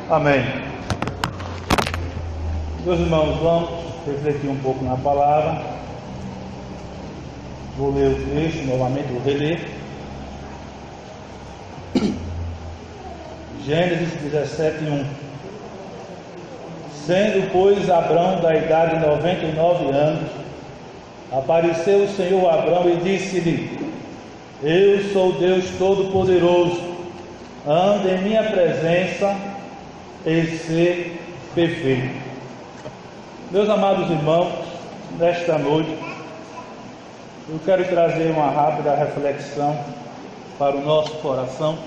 Amém. Meus irmãos, vamos refletir um pouco na palavra. Vou ler o texto novamente, vou reler. Gênesis 17:1. Sendo, pois, Abrão da idade de 99 anos, apareceu o Senhor a Abrão e disse-lhe: Eu sou Deus Todo-Poderoso, anda em minha presença e ser perfeito. Meus amados irmãos, nesta noite, eu quero trazer uma rápida reflexão para o nosso coração,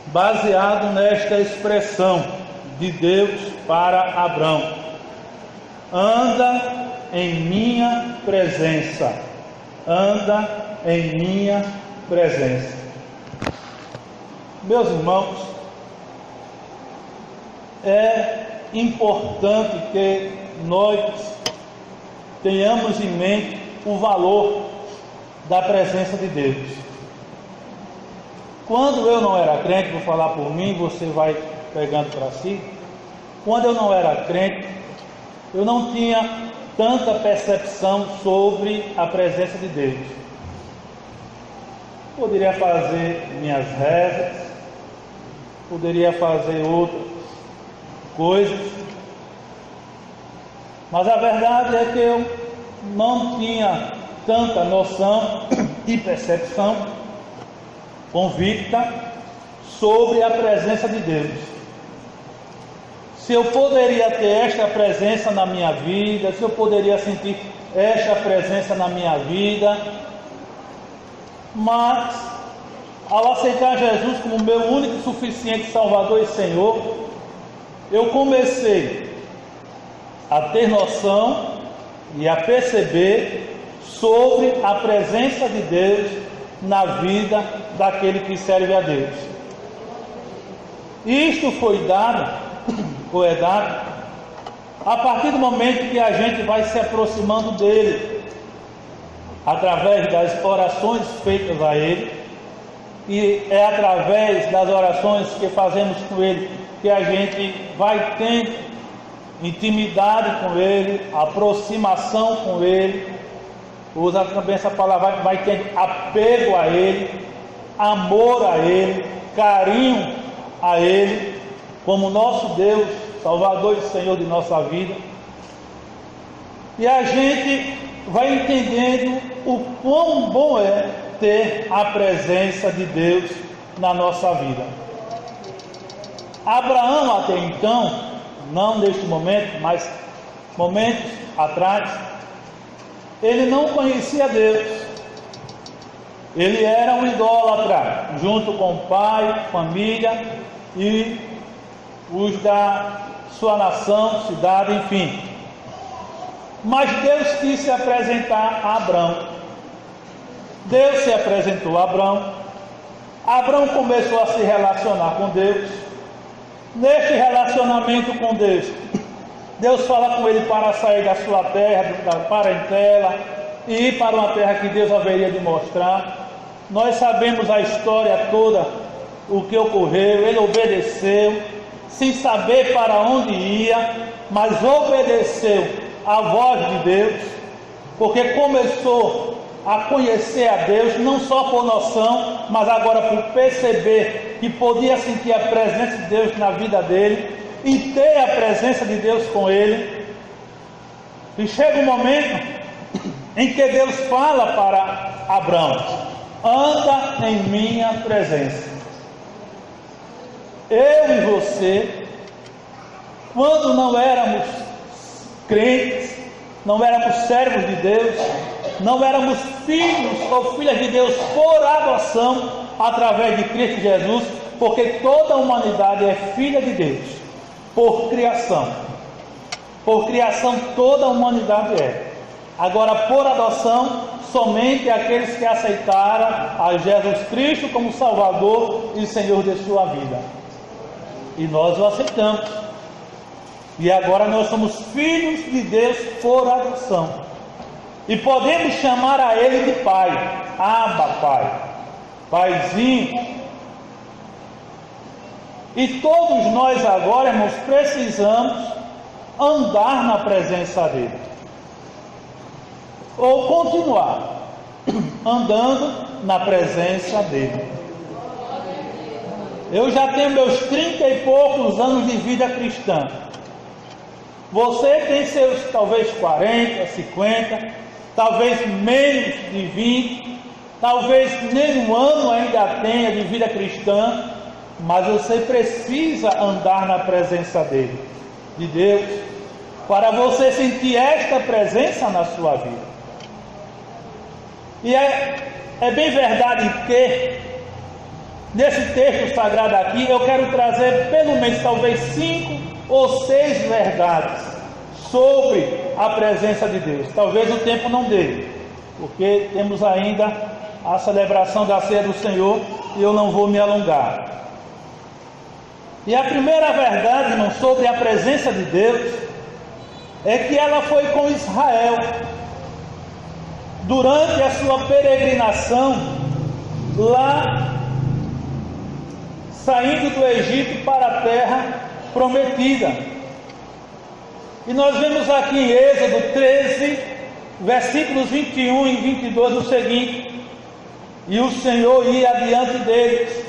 baseado nesta expressão de Deus para Abrão: anda em minha presença, anda em minha presença. Meus irmãos, é importante que nós tenhamos em mente o valor da presença de Deus. Quando eu não era crente, vou falar por mim, você vai pegando para si. Quando eu não era crente, eu não tinha tanta percepção sobre a presença de Deus. Poderia fazer minhas rezas, poderia fazer outras coisas, mas a verdade é que eu não tinha tanta noção e percepção convicta sobre a presença de Deus. Se eu poderia ter esta presença na minha vida, se eu poderia sentir esta presença na minha vida, mas ao aceitar Jesus como meu único e suficiente Salvador e Senhor, eu comecei a ter noção e a perceber sobre a presença de Deus na vida daquele que serve a Deus. Isto foi dado a partir do momento que a gente vai se aproximando dele, através das orações feitas a ele, e é através das orações que fazemos com ele que a gente vai tendo intimidade com ele, aproximação com ele, usa também essa palavra, vai tendo apego a ele, amor a ele, carinho a ele, como nosso Deus, Salvador e Senhor de nossa vida. E a gente vai entendendo o quão bom é ter a presença de Deus na nossa vida. Abraão até então, não neste momento, mas momentos atrás, ele não conhecia Deus. Ele era um idólatra, junto com o pai, família e os da sua nação, cidade, enfim. Mas Deus quis se apresentar a Abrão. Deus se apresentou a Abrão. Abrão começou a se relacionar com Deus. Neste relacionamento com Deus, Deus fala com ele para sair da sua terra, da parentela, e ir para uma terra que Deus haveria de mostrar. Nós sabemos a história toda, o que ocorreu. Ele obedeceu, sem saber para onde ia, mas obedeceu à voz de Deus, porque começou a conhecer a Deus, não só por noção, mas agora por perceber que podia sentir a presença de Deus na vida dele e ter a presença de Deus com ele. E chega um momento em que Deus fala para Abrão: anda em minha presença. Eu e você, quando não éramos crentes, não éramos servos de Deus, não éramos filhos ou filhas de Deus por adoção através de Cristo Jesus, porque toda a humanidade é filha de Deus por criação. Por criação toda a humanidade é. Agora, por adoção, somente aqueles que aceitaram a Jesus Cristo como Salvador e Senhor de sua vida. E nós o aceitamos. E agora nós somos filhos de Deus por adoção. E podemos chamar a Ele de Pai. Abba, Pai. Paizinho. E todos nós agora, irmãos, precisamos andar na presença dele. Ou continuar andando na presença dele. Eu já tenho meus 30 e poucos anos de vida cristã. Você tem seus talvez 40, 50, talvez menos de 20, talvez nem um ano ainda tenha de vida cristã, mas você precisa andar na presença dele, de Deus, para você sentir esta presença na sua vida. E é bem verdade que nesse texto sagrado aqui eu quero trazer pelo menos talvez 5 ou 6 verdades sobre a presença de Deus. Talvez o tempo não dê, porque temos ainda a celebração da ceia do Senhor e eu não vou me alongar. E a primeira verdade, irmão, sobre a presença de Deus é que ela foi com Israel durante a sua peregrinação lá, saindo do Egito para a terra prometida. E nós vemos aqui em Êxodo 13, versículos 21 e 22 o seguinte: e o Senhor ia adiante deles,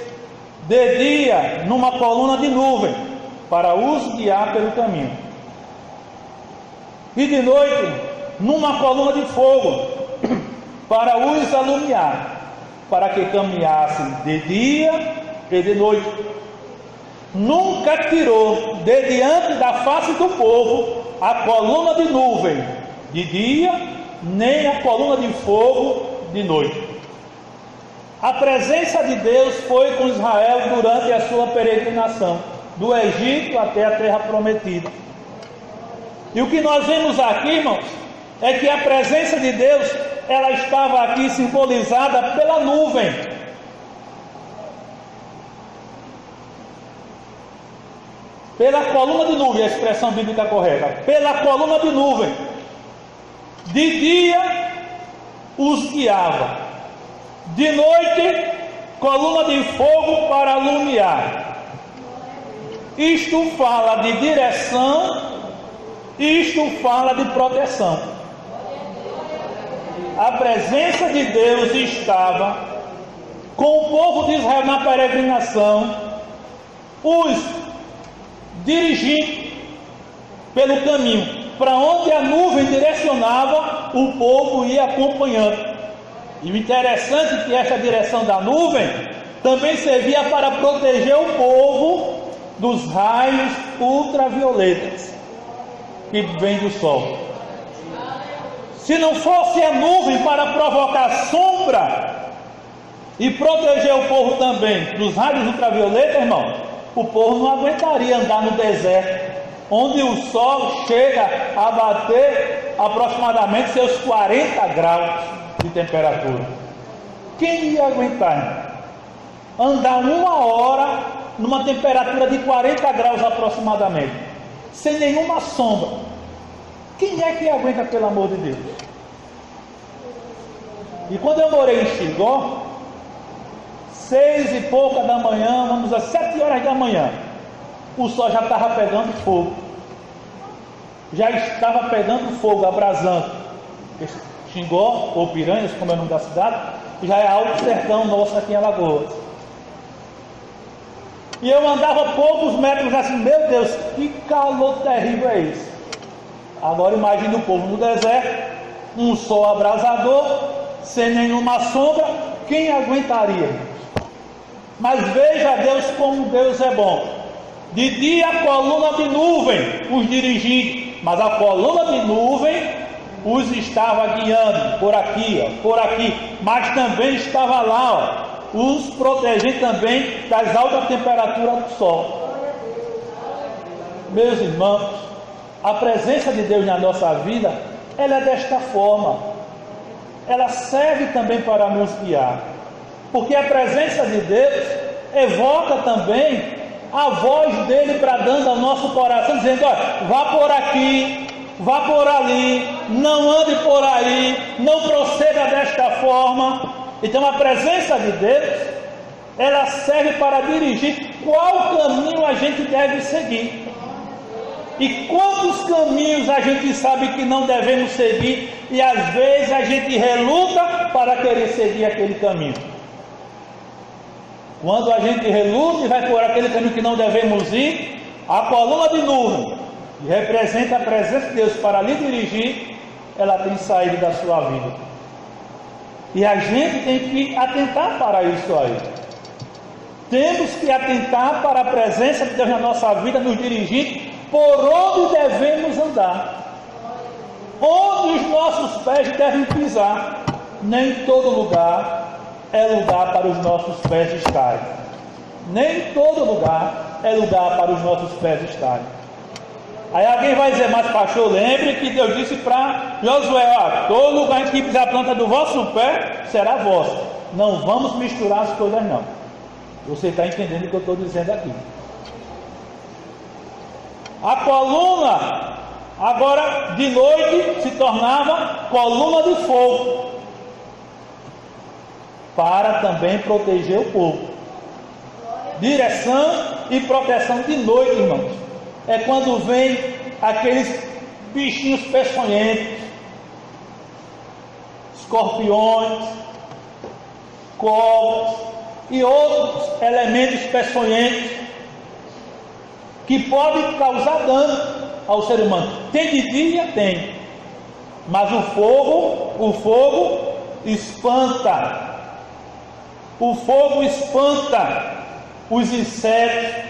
de dia numa coluna de nuvem, para os guiar pelo caminho, e de noite numa coluna de fogo, para os alumiar, para que caminhassem de dia e de noite. Nunca tirou de diante da face do povo a coluna de nuvem de dia, nem a coluna de fogo de noite. A presença de Deus foi com Israel durante a sua peregrinação, do Egito até a terra prometida. E o que nós vemos aqui, irmãos, é que a presença de Deus, ela estava aqui simbolizada pela nuvem. Pela coluna de nuvem, a expressão bíblica correta. Pela coluna de nuvem. De dia os guiava. De noite, coluna de fogo para alumiar. Isto fala de direção, isto fala de proteção. A presença de Deus estava com o povo de Israel na peregrinação, os dirigindo pelo caminho. Para onde a nuvem direcionava, o povo ia acompanhando. E o interessante é que esta direção da nuvem também servia para proteger o povo dos raios ultravioletas que vêm do sol. Se não fosse a nuvem para provocar sombra e proteger o povo também dos raios ultravioletas, irmão, o povo não aguentaria andar no deserto, onde o sol chega a bater aproximadamente seus 40 graus de temperatura. Quem ia aguentar andar 1 hora numa temperatura de 40 graus aproximadamente, sem nenhuma sombra? Quem é que aguenta, pelo amor de Deus? E quando eu morei em Xingó, 6 e pouca da manhã, vamos às 7 horas da manhã, o sol já estava pegando fogo. Já estava pegando fogo, abrasando. Xingó, ou Piranhas, como é o nome da cidade, já é alto sertão nosso aqui em Alagoas. E eu andava poucos metros assim, meu Deus, que calor terrível é esse? Agora imagine o povo no deserto, um sol abrasador, sem nenhuma sombra, quem aguentaria? Mas veja Deus como Deus é bom. De dia a coluna de nuvem os dirigindo, mas a coluna de nuvem os estava guiando por aqui, mas também estava lá, os protegendo também das altas temperaturas do sol. Meus irmãos, a presença de Deus na nossa vida, ela é desta forma. Ela serve também para nos guiar, porque a presença de Deus evoca também a voz dele bradando ao nosso coração, dizendo: olha, vá por aqui, vá por ali, não ande por aí, não proceda desta forma. Então a presença de Deus, ela serve para dirigir qual caminho a gente deve seguir. E quantos caminhos a gente sabe que não devemos seguir, e às vezes a gente reluta para querer seguir aquele caminho. Quando a gente reluta e vai por aquele caminho que não devemos ir, a coluna de nuvem, que representa a presença de Deus para lhe dirigir, ela tem saído da sua vida. E a gente tem que atentar para isso aí. Temos que atentar para a presença de Deus na nossa vida, nos dirigir por onde devemos andar, onde os nossos pés devem pisar. Nem todo lugar é lugar para os nossos pés estarem. Nem todo lugar é lugar para os nossos pés estarem. Aí alguém vai dizer, mas pastor, lembre que Deus disse para Josué, todo lugar em que pisar a planta do vosso pé será vosso. Não vamos misturar as coisas não. Você está entendendo o que eu estou dizendo aqui. A coluna, agora de noite, se tornava coluna de fogo, para também proteger o povo. Direção e proteção de noite, irmãos. É quando vem aqueles bichinhos peçonhentos, escorpiões, cobras e outros elementos peçonhentos que podem causar dano ao ser humano. Tem de dia? Tem. Mas o fogo espanta. O fogo espanta os insetos,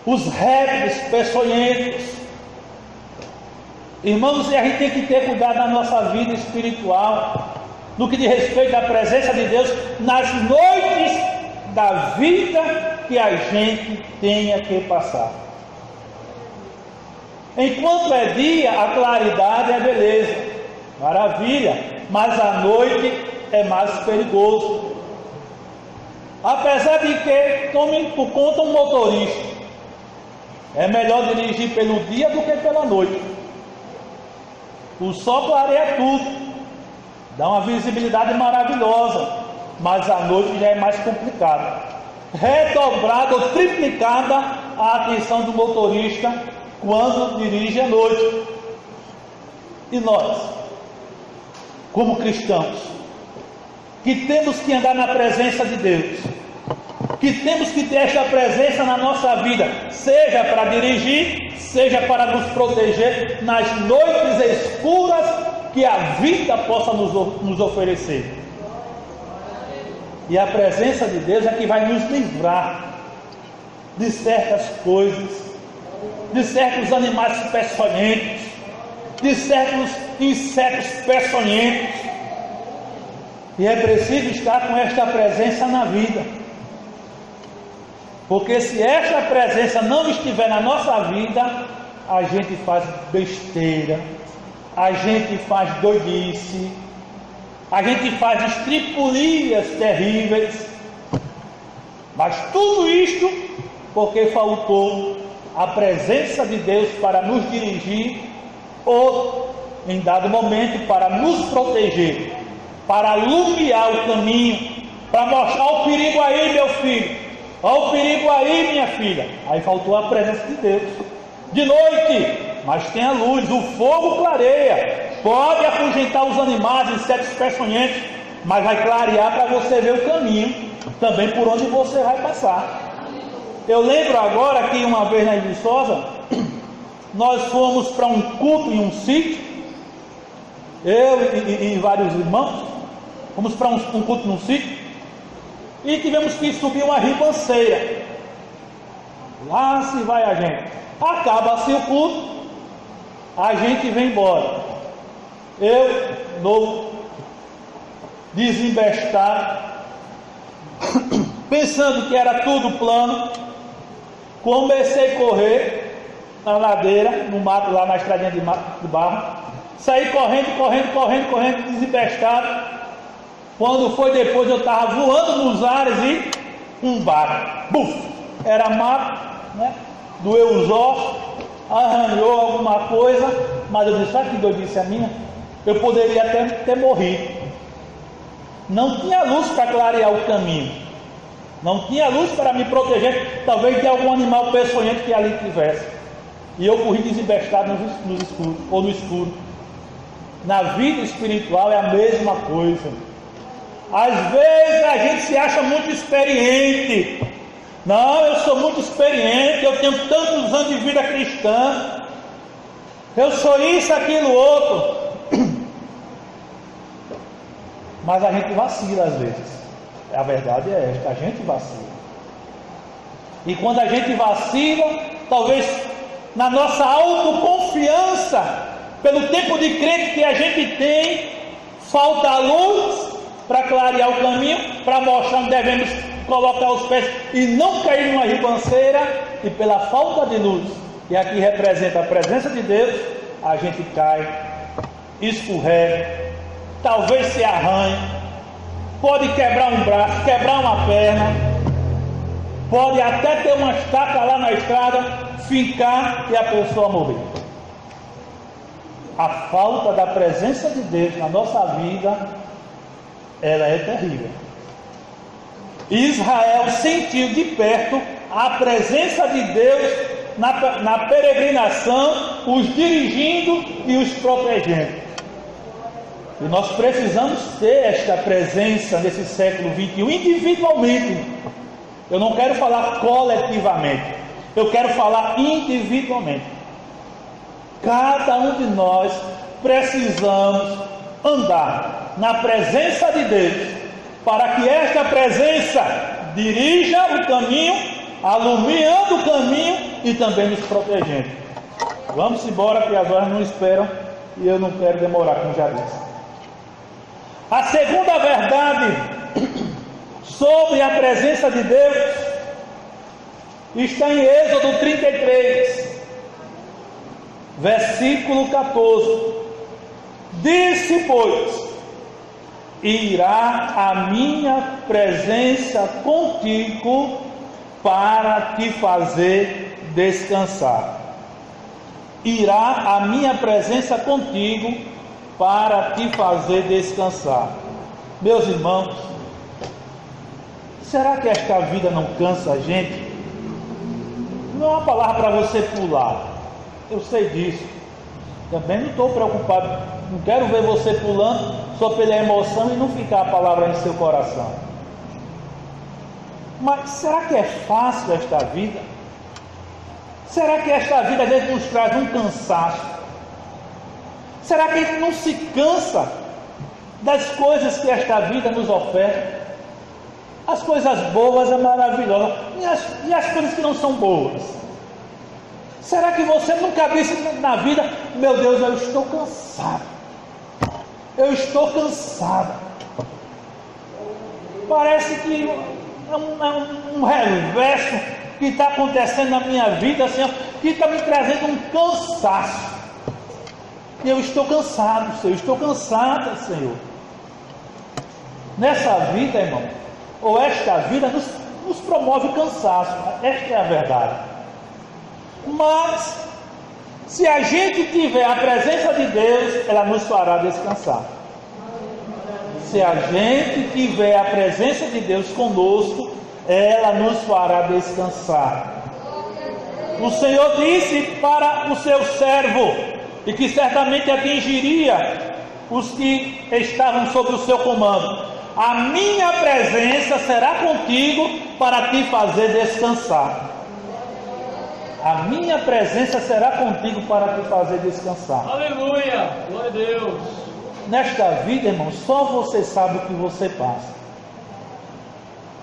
os répteis peçonhentos. Irmãos, e a gente tem que ter cuidado na nossa vida espiritual, no que diz respeito à presença de Deus, nas noites da vida que a gente tenha que passar. Enquanto é dia, a claridade é beleza, maravilha, mas à noite é mais perigoso. Apesar de que, tome por conta um motorista, é melhor dirigir pelo dia do que pela noite. O sol clareia tudo, dá uma visibilidade maravilhosa, mas à noite já é mais complicado. Redobrada ou triplicada a atenção do motorista quando dirige à noite. E nós, como cristãos, que temos que andar na presença de Deus, que temos que ter esta presença na nossa vida, seja para dirigir, seja para nos proteger nas noites escuras que a vida possa nos oferecer. E a presença de Deus é que vai nos livrar de certas coisas, de certos animais peçonhentos, de certos insetos peçonhentos. E é preciso estar com esta presença na vida. Porque se esta presença não estiver na nossa vida, a gente faz besteira, a gente faz doidice, a gente faz estripulias terríveis. Mas tudo isto porque faltou a presença de Deus para nos dirigir, ou em dado momento para nos proteger, para alumiar o caminho, para mostrar o perigo aí, meu filho, olha o perigo aí, minha filha. Aí faltou a presença de Deus. De noite, mas tem a luz, o fogo clareia, pode afugentar os animais, insetos peçonhentos, mas vai clarear para você ver o caminho, também por onde você vai passar. Eu lembro agora que uma vez na Viçosa, nós fomos para um culto em um sítio, eu e vários irmãos, fomos para um culto num sítio, e tivemos que subir uma ribanceira. Lá se vai a gente. Acaba-se o culto, a gente vem embora. Eu, novo, desembestado, pensando que era tudo plano, comecei a correr na ladeira, no mato, lá na estradinha de barro. Saí correndo, desembestado. Quando foi depois, eu estava voando nos ares e um barco. Buf! Era mato, né? Doeu os ossos, arranhou alguma coisa, mas eu disse, sabe que doidice a minha? Eu poderia até ter morrido. Não tinha luz para clarear o caminho. Não tinha luz para me proteger, talvez de algum animal peçonhento que ali tivesse. E eu corri desembestado no escuro, ou no escuro. Na vida espiritual é a mesma coisa. Às vezes a gente se acha muito experiente. Não, eu sou muito experiente, eu tenho tantos anos de vida cristã. Eu sou isso, aquilo, outro. Mas a gente vacila às vezes. A verdade é esta, a gente vacila. E quando a gente vacila, talvez na nossa autoconfiança, pelo tempo de crente que a gente tem, falta a luz para clarear o caminho, para mostrar onde devemos colocar os pés e não cair numa ribanceira, e pela falta de luz, que aqui representa a presença de Deus, a gente cai, escorrega, talvez se arranhe, pode quebrar um braço, quebrar uma perna, pode até ter uma estaca lá na estrada, fincar e a pessoa morrer. A falta da presença de Deus na nossa vida, ela é terrível. Israel sentiu de perto a presença de Deus na peregrinação, os dirigindo e os protegendo. E nós precisamos ter esta presença nesse século 21, individualmente. Eu não quero falar coletivamente, eu quero falar individualmente. Cada um de nós precisamos andar na presença de Deus, para que esta presença dirija o caminho, alumiando o caminho e também nos protegendo. Vamos embora, que as horas não esperam e eu não quero demorar, como já disse. A segunda verdade sobre a presença de Deus está em Êxodo 33, versículo 14. Disse, pois: irá a minha presença contigo para te fazer descansar. Irá a minha presença contigo para te fazer descansar. Meus irmãos, será que esta vida não cansa a gente? Não é uma palavra para você pular, eu sei disso. Também não estou preocupado, não quero ver você pulando só pela emoção e não ficar a palavra em seu coração. Mas será que é fácil esta vida? Será que esta vida às vezes nos traz um cansaço? Será que a gente não se cansa das coisas que esta vida nos oferta? As coisas boas é maravilhosa, e as coisas que não são boas? Será que você nunca disse na vida: meu Deus, eu estou cansado, eu estou cansada? Parece que é um reverso que está acontecendo na minha vida, assim, que está me trazendo um cansaço. E eu estou cansado, Senhor, estou cansada, Senhor. Nessa vida, irmão, ou esta vida nos promove o cansaço, esta é a verdade. Mas, se a gente tiver a presença de Deus, ela nos fará descansar. Se a gente tiver a presença de Deus conosco, ela nos fará descansar. O Senhor disse para o seu servo, e que certamente atingiria os que estavam sob o seu comando: a minha presença será contigo para te fazer descansar. A minha presença será contigo para te fazer descansar. Aleluia, glória a Deus. Nesta vida, irmão, só você sabe o que você passa.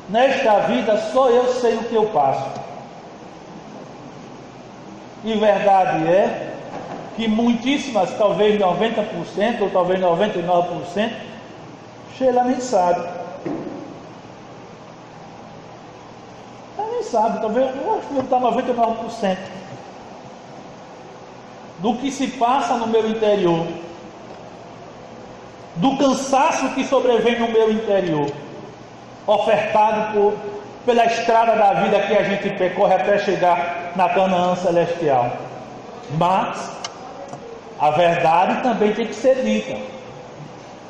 Nesta vida, só eu sei o que eu passo. E verdade é que muitíssimas, talvez 90%, ou talvez 99%, Sheila nem sabe. Ela nem sabe, talvez, eu acho que está 99% do que se passa no meu interior, do cansaço que sobrevém no meu interior, ofertado pela estrada da vida que a gente percorre até chegar na Canaã celestial. Mas a verdade também tem que ser dita.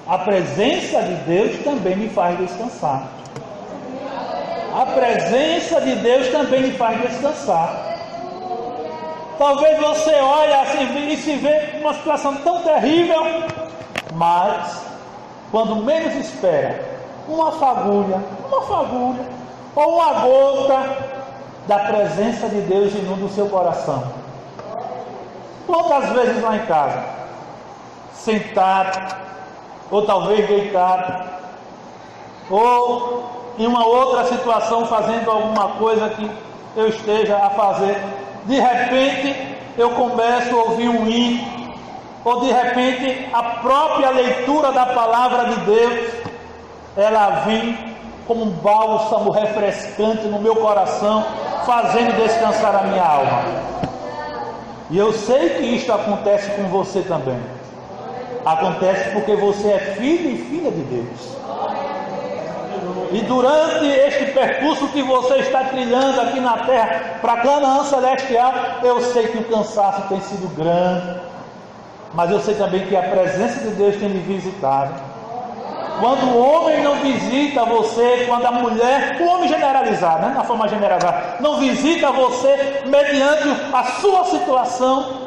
A presença de Deus também me faz descansar. a presença de Deus também lhe faz descansar. Talvez você olhe assim e se vê numa situação tão terrível, mas quando menos espera, uma fagulha, ou uma gota da presença de Deus inunda o seu coração. Quantas vezes lá em casa, sentado, ou talvez deitado, ou em uma outra situação fazendo alguma coisa que eu esteja a fazer, de repente eu começo a ouvir um hino, ou de repente a própria leitura da palavra de Deus, ela vem como um bálsamo refrescante no meu coração, fazendo descansar a minha alma. E eu sei que isto acontece com você também. Acontece porque você é filho e filha de Deus. E durante este percurso que você está trilhando aqui na terra, para Canaã Celestial, eu sei que o cansaço tem sido grande, mas eu sei também que a presença de Deus tem lhe visitado. Quando o homem não visita você, quando a mulher, o homem generalizado, né, na forma generalizada, não visita você mediante a sua situação,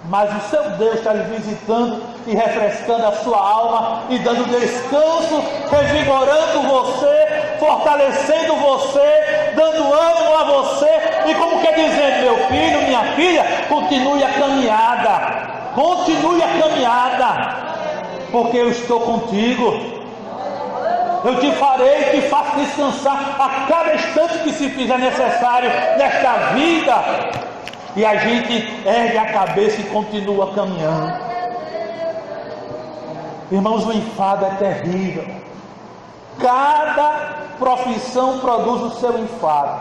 mas o seu Deus está lhe visitando e refrescando a sua alma e dando descanso, revigorando você, fortalecendo você, dando ânimo a você, e como quer dizer, meu filho, minha filha, continue a caminhada, porque eu estou contigo. Eu te farei, te faço descansar a cada instante que se fizer necessário nesta vida. E a gente ergue a cabeça e continua caminhando. Irmãos, o enfado é terrível. Cada profissão produz o seu enfado.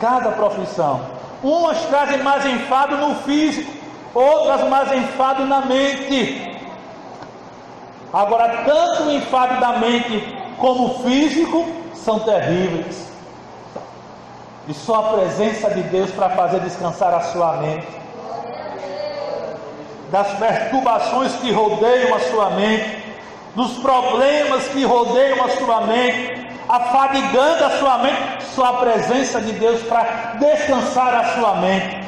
Cada profissão. Umas trazem mais enfado no físico, outras mais enfado na mente. Agora, tanto o enfado da mente como o físico são terríveis. E só a presença de Deus para fazer descansar a sua mente. Das perturbações que rodeiam a sua mente, dos problemas que rodeiam a sua mente, afadigando a sua mente, só a presença de Deus para descansar a sua mente.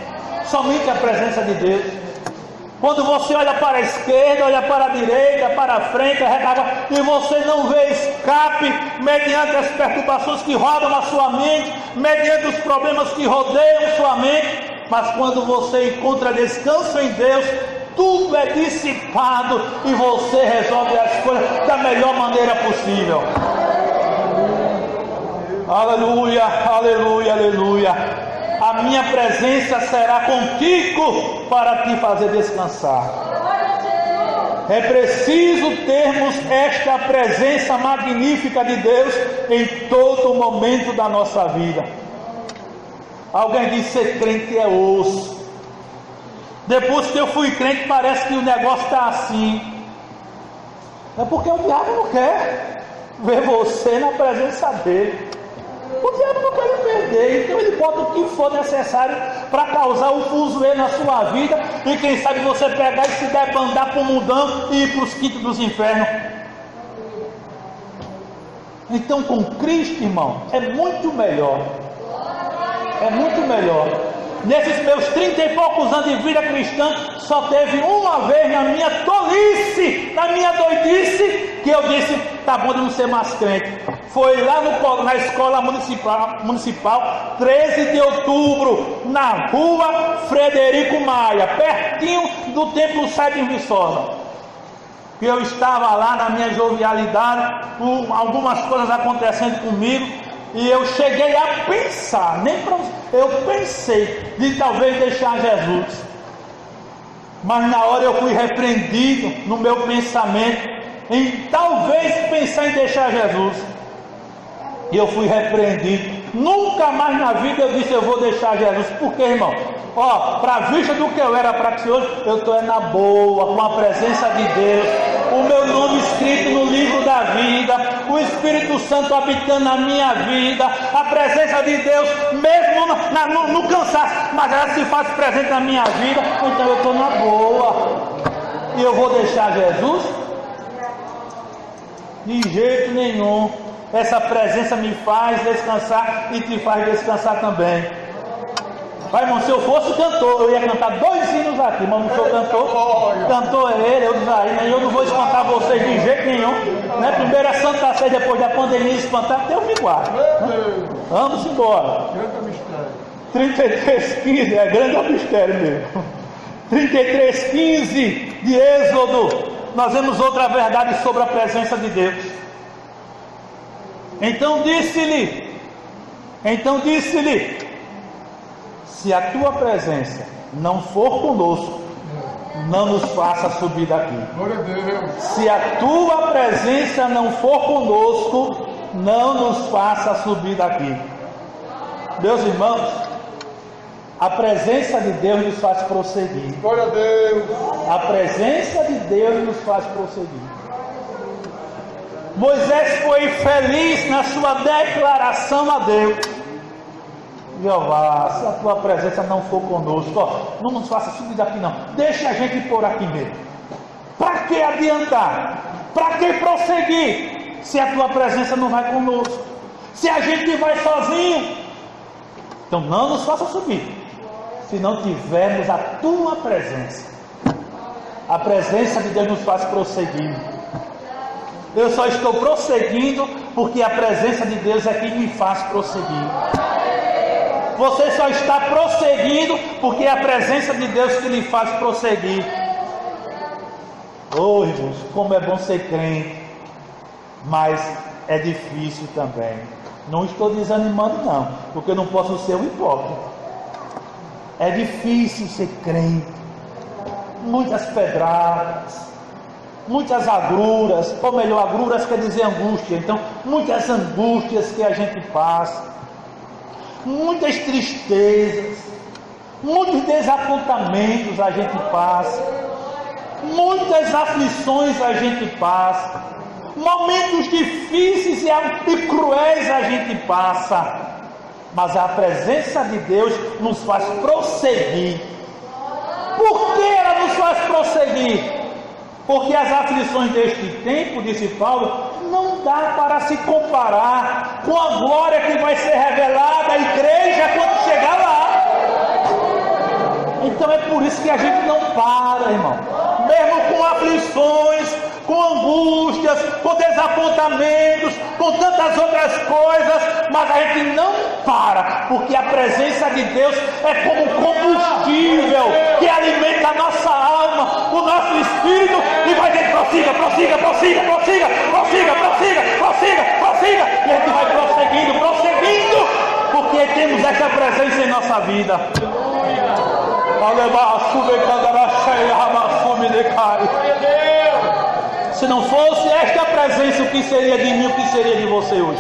Somente a presença de Deus. Quando você olha para a esquerda, olha para a direita, para a frente, e você não vê escape mediante as perturbações que rodam a sua mente, mediante os problemas que rodeiam sua mente, mas quando você encontra descanso em Deus, tudo é dissipado e você resolve as coisas da melhor maneira possível. Aleluia, aleluia, aleluia. A minha presença será contigo para te fazer descansar. É preciso termos esta presença magnífica de Deus em todo momento da nossa vida. Alguém diz: ser crente é osso. Depois que eu fui crente, parece que o negócio está assim. É porque o diabo não quer ver você na presença dele. O diabo não quer lhe perder, então ele bota o que for necessário para causar um fuzuê na sua vida, e quem sabe você pegar e se debandar para o mundão e ir para os quintos dos infernos. Então, com Cristo, irmão, é muito melhor. É muito melhor. Nesses meus 30 e poucos anos de vida cristã, só teve uma vez na minha tolice, na minha doidice, que eu disse: tá bom de não ser mais crente. Foi lá na escola municipal, 13 de outubro, na rua Frederico Maia, pertinho do Templo 7 em Viçosa. Eu estava lá na minha jovialidade, algumas coisas acontecendo comigo, e eu cheguei a pensar, eu pensei de talvez deixar Jesus, mas na hora eu fui repreendido no meu pensamento em talvez pensar em deixar Jesus, e eu fui repreendido. Nunca mais na vida eu disse: eu vou deixar Jesus. Por quê, irmão? Para vista do que eu era para que hoje, eu estou na boa, com a presença de Deus, o meu nome escrito no livro da vida, o Espírito Santo habitando na minha vida, a presença de Deus mesmo no cansaço, mas ela se faz presente na minha vida. Então eu estou na boa. E eu vou deixar Jesus? De jeito nenhum. essa presença me faz descansar e te faz descansar também. Vai, irmão, se eu fosse cantor, eu ia cantar 2 hinos aqui, mas não sou cantor é ele, eu Isaías, eu não vou espantar vocês de jeito nenhum, né? Primeiro a Santa Ceia, depois da pandemia espantar, Deus me guarde, né? Vamos embora. 33:15, é grande mistério mesmo. 33:15 de Êxodo, nós vemos outra verdade sobre a presença de Deus. Então disse-lhe, se a tua presença não for conosco, não nos faça subir daqui. Glória a Deus. Se a tua presença não for conosco, não nos faça subir daqui. Meus irmãos, a presença de Deus nos faz prosseguir. Glória a Deus. A presença de Deus nos faz prosseguir. Moisés foi feliz na sua declaração a Deus. Jeová, se a tua presença não for conosco, não nos faça subir daqui não, deixa a gente por aqui mesmo. Para que adiantar? Para que prosseguir? Se a tua presença não vai conosco, se a gente vai sozinho, então não nos faça subir, se não tivermos a tua presença. A presença de Deus nos faz prosseguir. Eu só estou prosseguindo porque a presença de Deus é que me faz prosseguir. Você só está prosseguindo porque é a presença de Deus que lhe faz prosseguir. Oh, irmãos, como é bom ser crente, mas é difícil também. Não estou desanimando não, porque eu não posso ser um hipócrita. É difícil ser crente. Muitas pedradas, muitas agruras, ou melhor, agruras quer dizer angústia. Então, muitas angústias que a gente passa, muitas tristezas, muitos desapontamentos a gente passa, muitas aflições a gente passa, momentos difíceis e cruéis a gente passa, mas a presença de Deus nos faz prosseguir. Por que ela nos faz prosseguir? Porque as aflições deste tempo, disse Paulo, não dá para se comparar com a glória que vai ser revelada à igreja quando chegar lá. Então é por isso que a gente não para, irmão. Mesmo com aflições, com angústias, com desapontamentos, com tantas outras coisas, mas a gente não para, porque a presença de Deus é como um combustível que alimenta a nossa alma, o nosso espírito, e vai dizer, prossiga, prossiga, prossiga, prossiga, prossiga, prossiga, prossiga, prossiga, e a gente vai prosseguindo, prosseguindo, porque temos essa presença em nossa vida. Se não fosse esta presença, o que seria de mim, o que seria de você hoje?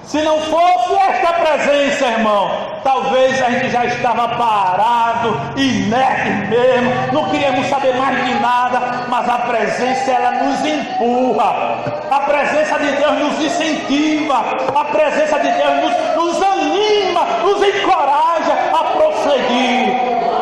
Se não fosse esta presença, irmão, talvez a gente já estava parado, inerte mesmo, não queríamos saber mais de nada, mas a presença, ela nos empurra, a presença de Deus nos incentiva, a presença de Deus nos anima, nos encoraja a prosseguir,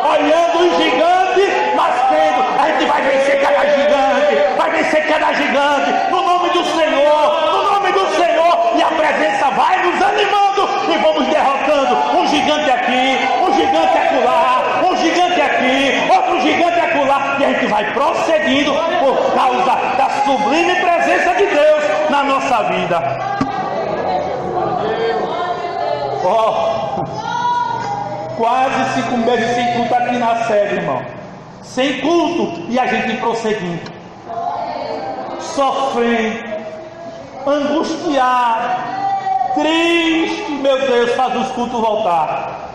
olhando o gigante, mas tendo, a gente vai vencer cada gigante, vai vencer cada gigante, no nome do Senhor, no nome do Senhor, e a presença vai nos animando, e vamos derrotando um gigante aqui, um gigante acolá, um gigante aqui, outro gigante acolá, e a gente vai prosseguindo por causa da sublime presença de Deus na nossa vida. Quase 5 meses sem culto aqui na sede, irmão, sem culto, e a gente prosseguindo, sofrendo, angustiado, triste, meu Deus, faz os cultos voltar.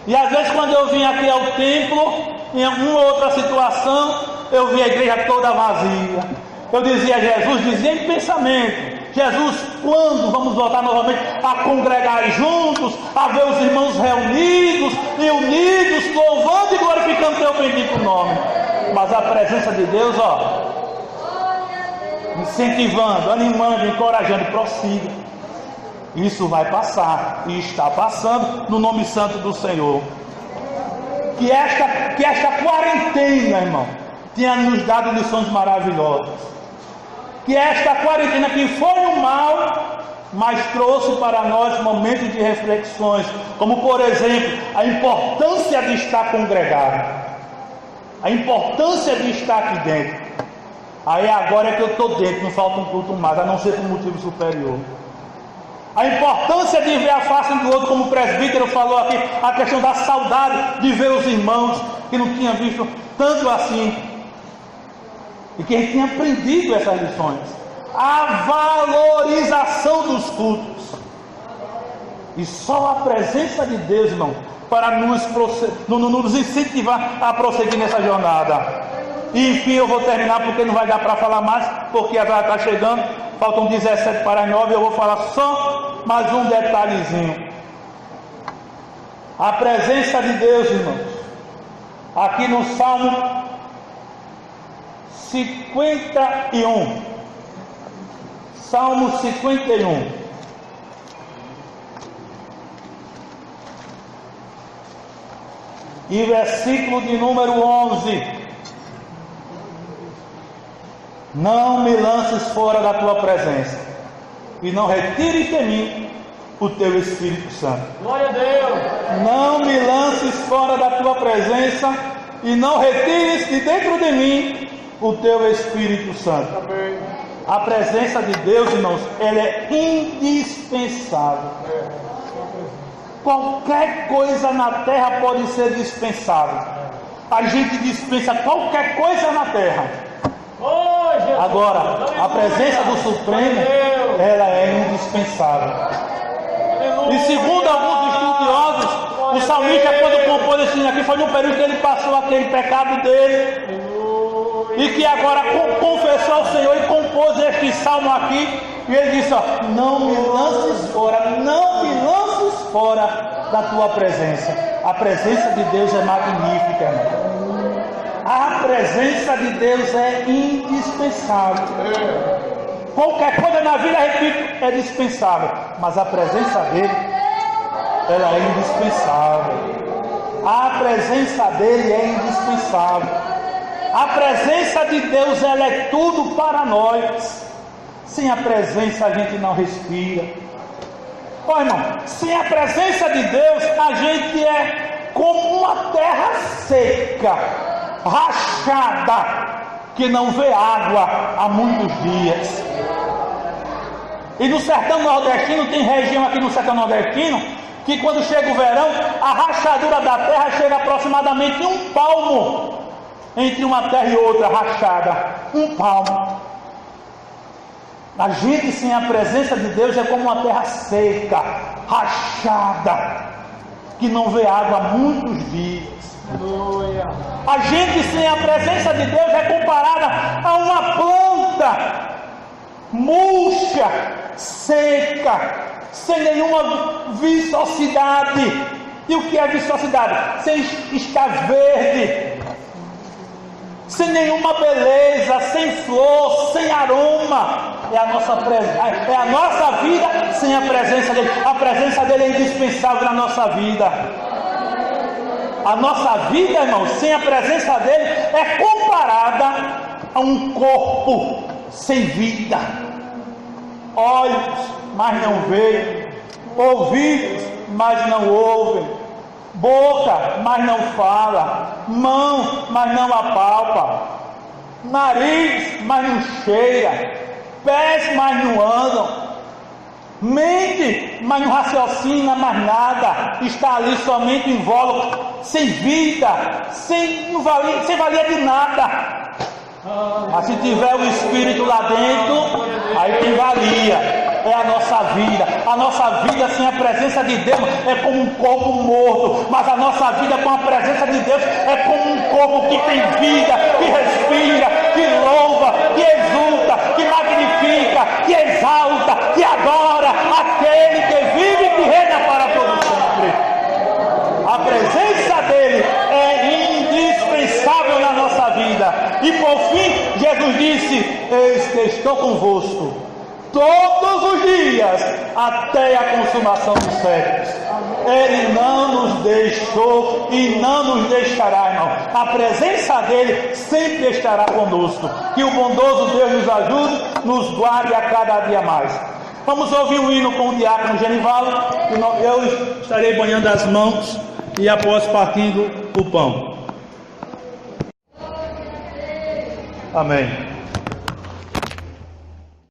E às vezes quando eu vim aqui ao templo, em alguma outra situação, eu vi a igreja toda vazia. Eu dizia a Jesus, dizia em pensamento, Jesus, quando vamos voltar novamente a congregar juntos, a ver os irmãos reunidos e unidos, louvando e glorificando teu bendito nome? Mas a presença de Deus, incentivando, animando, encorajando, prossiga. Isso vai passar, e está passando, no nome santo do Senhor. Que esta quarentena, irmão, tenha nos dado lições maravilhosas. que esta quarentena, que foi um mal, mas trouxe para nós momentos de reflexões, como por exemplo, a importância de estar congregado, a importância de estar aqui dentro. Aí agora é que eu estou dentro, não falta um culto mais, a não ser por motivo superior. A importância de ver a face do outro, como o presbítero falou aqui, a questão da saudade de ver os irmãos que não tinham visto tanto assim, e que a gente tinha aprendido essas lições. A valorização dos cultos, e só a presença de Deus, irmão, para nos incentivar a prosseguir nessa jornada. E enfim, eu vou terminar, porque não vai dar para falar mais, porque a hora está chegando, faltam 17 para as 9, eu vou falar só mais um detalhezinho. A presença de Deus, irmãos, aqui no Salmo 51, Salmo 51, e versículo de número 11: não me lances fora da tua presença, e não retires de mim o teu Espírito Santo. Glória a Deus. Não me lances fora da tua presença, e não retires de dentro de mim o teu Espírito Santo. Amém. A presença de Deus, irmãos, ela é indispensável. Qualquer coisa na terra pode ser dispensável. A gente dispensa qualquer coisa na terra. Agora, a presença do Supremo, ela é indispensável. E segundo alguns estudiosos, o salmista, quando compôs esse aqui, foi no período que ele passou aquele pecado dele, e que agora confessou ao Senhor e compôs este salmo aqui, e ele disse: ó, não me lances fora, não me lances fora da tua presença. A presença de Deus é magnífica, irmão. A presença de Deus é indispensável. Qualquer coisa na vida, repito, é dispensável, mas a presença dele, ela é indispensável. A presença dele é indispensável. A presença de Deus, ela é tudo para nós. Sem a presença a gente não respira. Ó, irmão, sem a presença de Deus, a gente é como uma terra seca, rachada, que não vê água há muitos dias. E no sertão nordestino, tem região aqui no sertão nordestino, que quando chega o verão, a rachadura da terra chega aproximadamente 1 palmo, entre uma terra e outra rachada, 1 palmo. A gente sem a presença de Deus é como uma terra seca, rachada, que não vê água há muitos dias. A gente sem a presença de Deus é comparada a uma planta murcha, seca, sem nenhuma viçosidade. E o que é viçosidade? Sem estar verde, sem nenhuma beleza, sem flor, sem aroma. É a nossa vida sem a presença dele. A presença dele é indispensável na nossa vida. A nossa vida, irmão, sem a presença dele, é comparada a um corpo sem vida. Olhos, mas não veem. Ouvidos, mas não ouvem. Boca, mas não fala. Mão, mas não apalpa. Nariz, mas não cheira. Pés, mas não andam. Mente, mas não raciocina mais nada. Está ali somente invólucro, sem vida, sem valia de nada. Mas se tiver o Espírito lá dentro, aí tem valia. É a nossa vida. A nossa vida sem a presença de Deus é como um corpo morto. Mas a nossa vida com a presença de Deus é como um corpo que tem vida, que respira, que louva, que exulta, que magnifica, que exalta, que adora aquele que vive e que reina para todo sempre. A presença dele é indispensável na nossa vida. E por fim, Jesus disse: eis que estou convosco todos os dias, até a consumação dos séculos. Ele não nos deixou e não nos deixará, irmão. A presença dele sempre estará conosco. Que o bondoso Deus nos ajude, nos guarde a cada dia mais. Vamos ouvir um hino com o diácono Genivaldo. Eu estarei banhando as mãos e após partindo o pão. Amém.